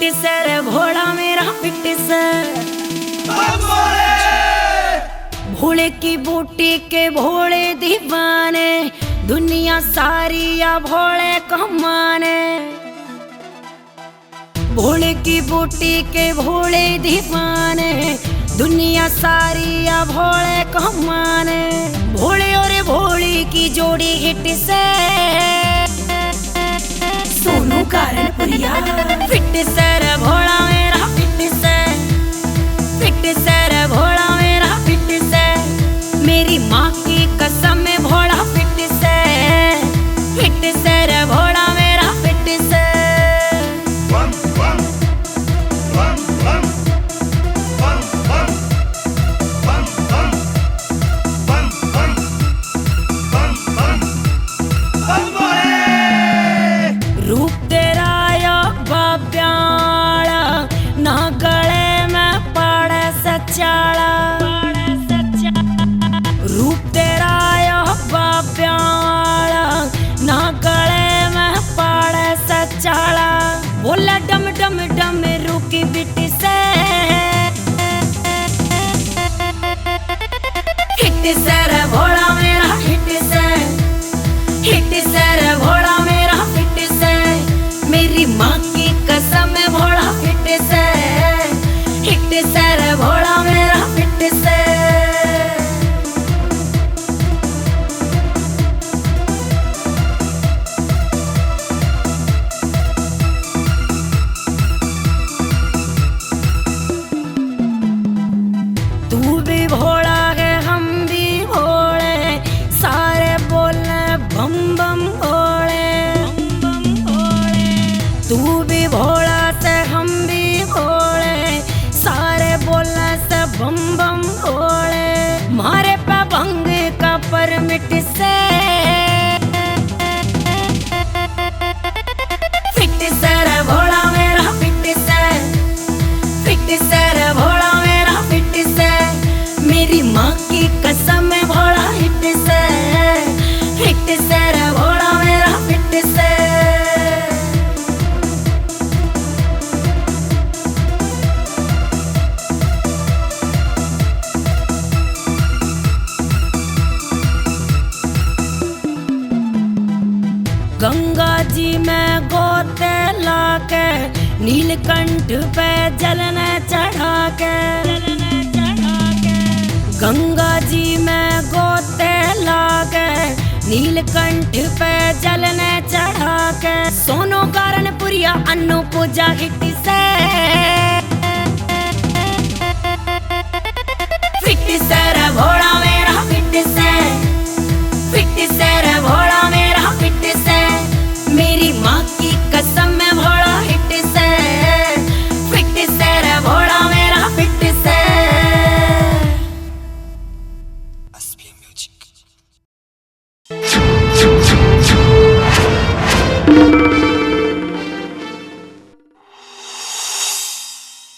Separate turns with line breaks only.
Fit से रे भोला मेरा फिट से। भोले की बूटी के भोले दीवाने, दुनिया सारी या भोले कमाने। भोले की बूटी के भोले दीवाने, दुनिया सारी या भोले कमाने। भोले और भोली की जोड़ी हिट से, सोनू कारणपुरिया। फिट से रे भोला मेरा फिट से, फिट से रे भोला मेरा फिट से। मेरी माँ की कसम में भोला फिट से, फिट से रे भोला मेरा फिट से। रूप तेरा यो बाब्याला, ना गले में पाड़े सचाला। रूप तेरा यो बाब्याला, ना गले में पाड़े सचाला। बोला डम डम डम रुकी बिट से, हिट से रे भोला मेरा हिट से, हिट से रे भोला मेरा फिट से। मेरी माँ की कसम में भोला फिट से, हिट से रे भोला मेरा फिट से। तू भी भोला है हम भी भोले, सारे बोले बम बम भोले। तू भी भोला से हम भी भोले, सारे बोलने से बम बम भोले। मारे पे भंग का परमिट से, फिट से रे भोला मेरा फिट से, फिट से रे भोला मेरा फिट से। मेरी माँ की कसम में भोला हिट से, हिट से रे भोला मेरा फिट से। गंगा जी में गोते लाके, नीलकंठ पे जलने चढ़ा के। गंगा जी में गोते लाके, नीलकंठ पे जलने चढ़ा के। सोनू कारणपुरिया अन्नू पूजा हिट से।